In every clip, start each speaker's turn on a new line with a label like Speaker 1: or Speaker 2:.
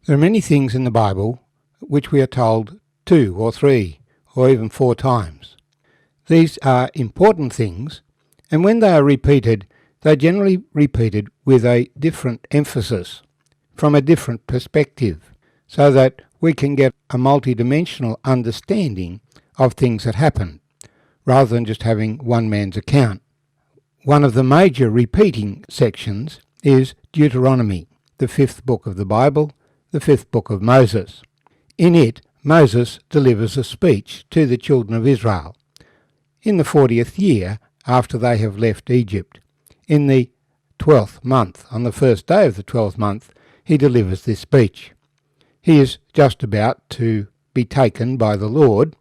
Speaker 1: There are many things in the Bible which we are told 2 or 3 or even 4 times. These are important things, and when they are repeated, they are generally repeated with a different emphasis, from a different perspective, so that we can get a multidimensional understanding of things that happen, rather than just having one man's account. One of the major repeating sections is Deuteronomy, the 5th book of the Bible, the 5th book of Moses. In it, Moses delivers a speech to the children of Israel in the 40th year after they have left Egypt. In the 12th month, on the first day of the 12th month, he delivers this speech. He is just about to be taken by the Lord,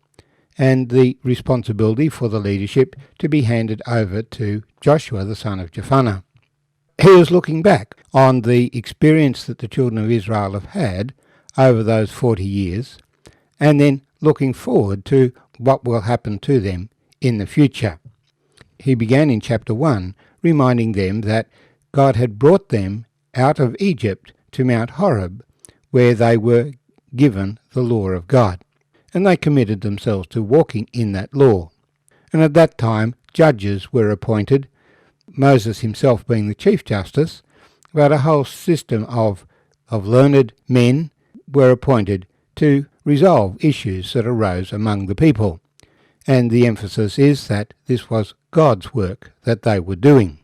Speaker 1: and the responsibility for the leadership to be handed over to Joshua, the son of Jephunneh. He is looking back on the experience that the children of Israel have had over those 40 years, and then looking forward to what will happen to them in the future. He began in chapter 1 reminding them that God had brought them out of Egypt to Mount Horeb, where they were given the law of God, and they committed themselves to walking in that law. And at that time judges were appointed, Moses himself being the chief justice, but a whole system of learned men were appointed to resolve issues that arose among the people. And the emphasis is that this was God's work that they were doing.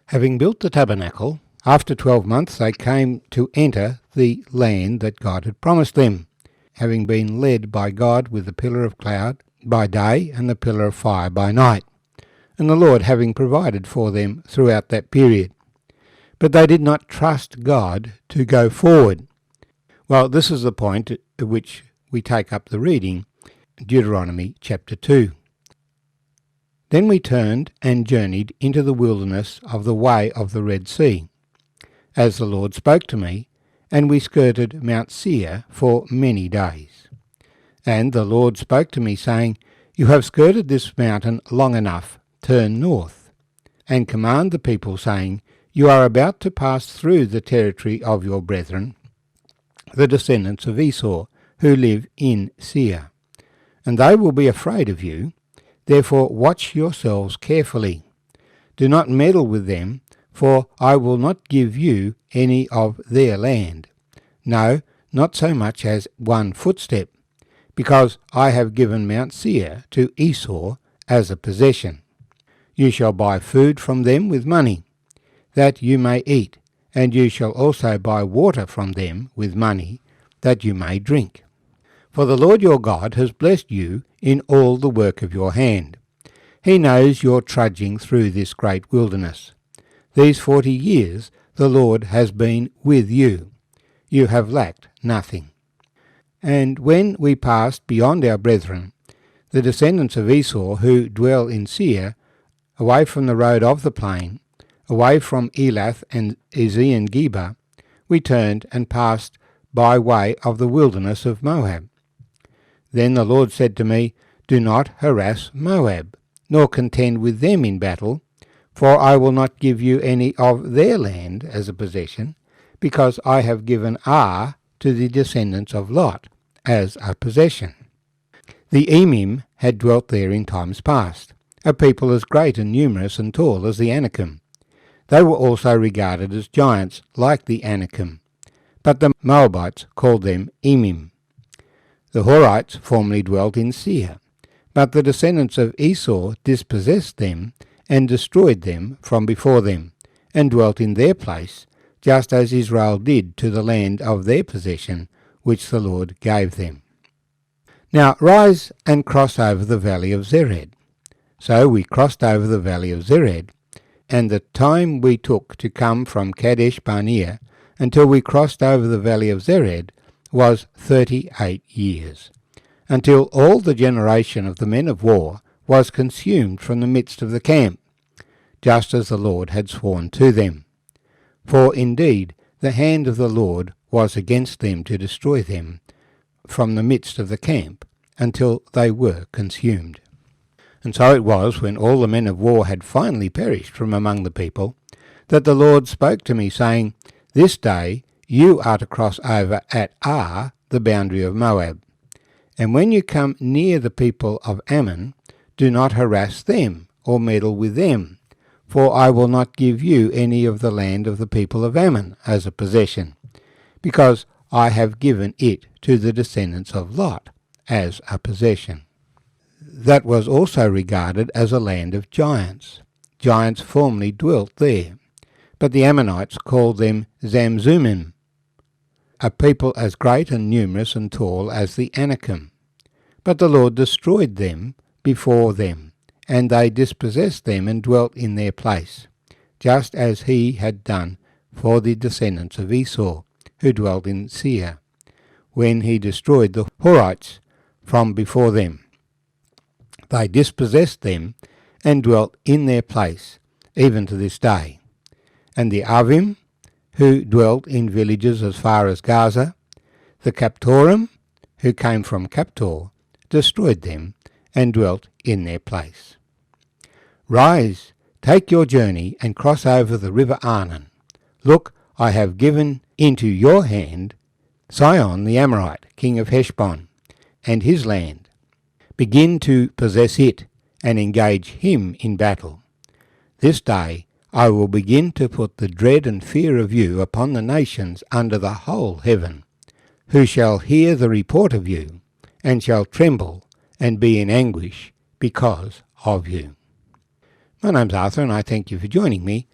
Speaker 1: Having built the tabernacle, after 12 months they came to enter the land that God had promised them, having been led by God with the pillar of cloud by day and the pillar of fire by night, and the Lord having provided for them throughout that period. But they did not trust God to go forward. Well, this is the point at which we take up the reading, Deuteronomy chapter 2. Then we turned and journeyed into the wilderness of the way of the Red Sea, as the Lord spoke to me, and we skirted Mount Seir for many days. And the Lord spoke to me, saying, You have skirted this mountain long enough, turn north, and command the people, saying, You are about to pass through the territory of your brethren, the descendants of Esau, who live in Seir. And they will be afraid of you, therefore watch yourselves carefully. Do not meddle with them, for I will not give you any of their land. No, not so much as one footstep, because I have given Mount Seir to Esau as a possession. You shall buy food from them with money, that you may eat, and you shall also buy water from them with money, that you may drink. For the Lord your God has blessed you in all the work of your hand. He knows your trudging through this great wilderness. These 40 years the Lord has been with you. You have lacked nothing. And when we passed beyond our brethren, the descendants of Esau who dwell in Seir, away from the road of the plain, away from Elath and Ezion-Geber, we turned and passed by way of the wilderness of Moab. Then the Lord said to me, Do not harass Moab, nor contend with them in battle, for I will not give you any of their land as a possession, because I have given Ar to the descendants of Lot as a possession. The Emim had dwelt there in times past, a people as great and numerous and tall as the Anakim. They were also regarded as giants like the Anakim, but the Moabites called them Emim. The Horites formerly dwelt in Seir, but the descendants of Esau dispossessed them and destroyed them from before them, and dwelt in their place, just as Israel did to the land of their possession, which the Lord gave them. Now rise and cross over the valley of Zered. So we crossed over the valley of Zered, and the time we took to come from Kadesh Barnea until we crossed over the valley of Zered was 38 years, until all the generation of the men of war was consumed from the midst of the camp, just as the Lord had sworn to them. For indeed the hand of the Lord was against them to destroy them from the midst of the camp, until they were consumed. And so it was, when all the men of war had finally perished from among the people, that the Lord spoke to me, saying, This day you are to cross over at Ar, the boundary of Moab. And when you come near the people of Ammon, do not harass them or meddle with them, for I will not give you any of the land of the people of Ammon as a possession, because I have given it to the descendants of Lot as a possession. That was also regarded as a land of giants. Giants formerly dwelt there, but the Ammonites called them Zamzummim, a people as great and numerous and tall as the Anakim. But the Lord destroyed them before them, and they dispossessed them and dwelt in their place, just as he had done for the descendants of Esau, who dwelt in Seir, when he destroyed the Horites from before them. They dispossessed them and dwelt in their place, even to this day. And the Avim, who dwelt in villages as far as Gaza, the Captorim, who came from Captor, destroyed them and dwelt in their place. Rise, take your journey, and cross over the river Arnon. Look, I have given into your hand Sihon the Amorite, king of Heshbon, and his land. Begin to possess it, and engage him in battle. This day I will begin to put the dread and fear of you upon the nations under the whole heaven, who shall hear the report of you, and shall tremble and be in anguish because of you. My name's Arthur, and I thank you for joining me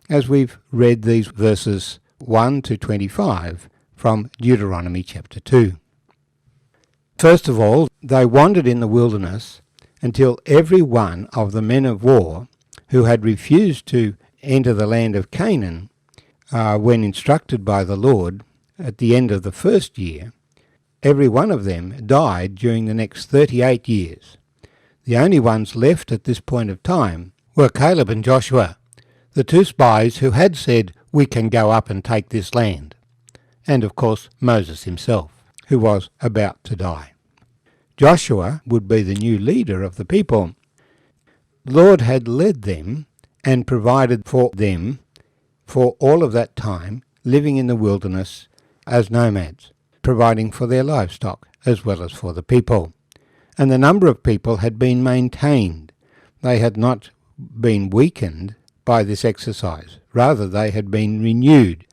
Speaker 1: as we've read these verses 1 to 25 from Deuteronomy chapter 2. First of all, they wandered in the wilderness until every one of the men of war who had refused to enter the land of Canaan, when instructed by the Lord at the end of the first year, every one of them died during the next 38 years. The only ones left at this point of time were Caleb and Joshua, the two spies who had said, "We can go up and take this land," and of course Moses himself, who was about to die. Joshua would be the new leader of the people. The Lord had led them and provided for them for all of that time, living in the wilderness as nomads, providing for their livestock as well as for the people. And the number of people had been maintained. They had not been weakened by this exercise. Rather, they had been renewed.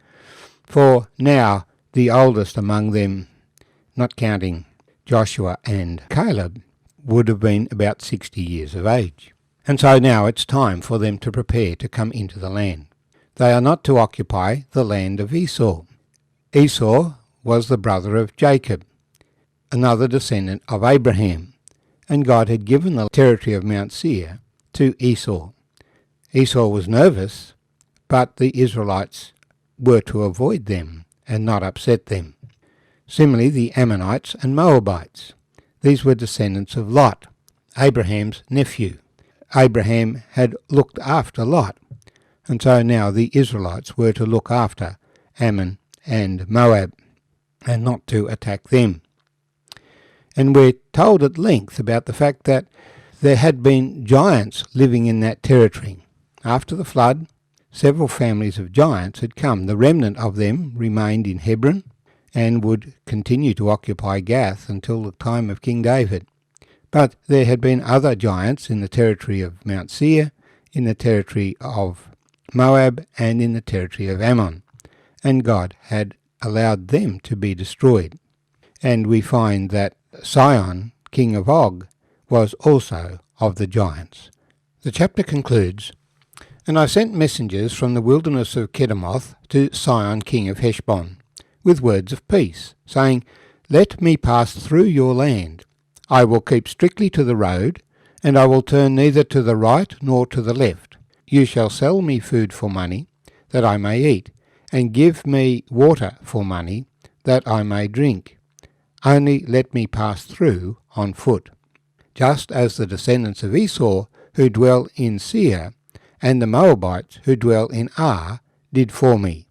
Speaker 1: For now, the oldest among them, not counting Joshua and Caleb, would have been about 60 years of age. And so now it's time for them to prepare to come into the land. They are not to occupy the land of Esau. Esau was the brother of Jacob, another descendant of Abraham, and God had given the territory of Mount Seir to Esau. Esau was nervous, but the Israelites were to avoid them and not upset them. Similarly, the Ammonites and Moabites. These were descendants of Lot, Abraham's nephew. Abraham had looked after Lot, and so now the Israelites were to look after Ammon and Moab, and not to attack them. And we're told at length about the fact that there had been giants living in that territory. After the flood, several families of giants had come. The remnant of them remained in Hebron and would continue to occupy Gath until the time of King David. But there had been other giants in the territory of Mount Seir, in the territory of Moab, and in the territory of Ammon, and God had allowed them to be destroyed. And we find that Sihon, king of Og, was also of the giants. The chapter concludes, "And I sent messengers from the wilderness of Kedemoth to Sihon, king of Heshbon, with words of peace, saying, Let me pass through your land. I will keep strictly to the road, and I will turn neither to the right nor to the left. You shall sell me food for money, that I may eat, and give me water for money, that I may drink. Only let me pass through on foot, just as the descendants of Esau who dwell in Seir, and the Moabites who dwell in Ar, did for me,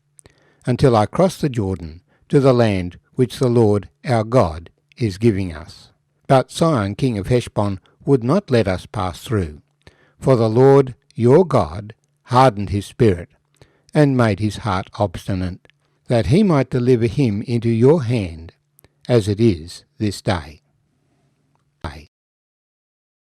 Speaker 1: until I cross the Jordan to the land which the Lord our God is giving us. But Sihon, king of Heshbon, would not let us pass through, for the Lord your God hardened his spirit, and made his heart obstinate, that he might deliver him into your hand, as it is this day.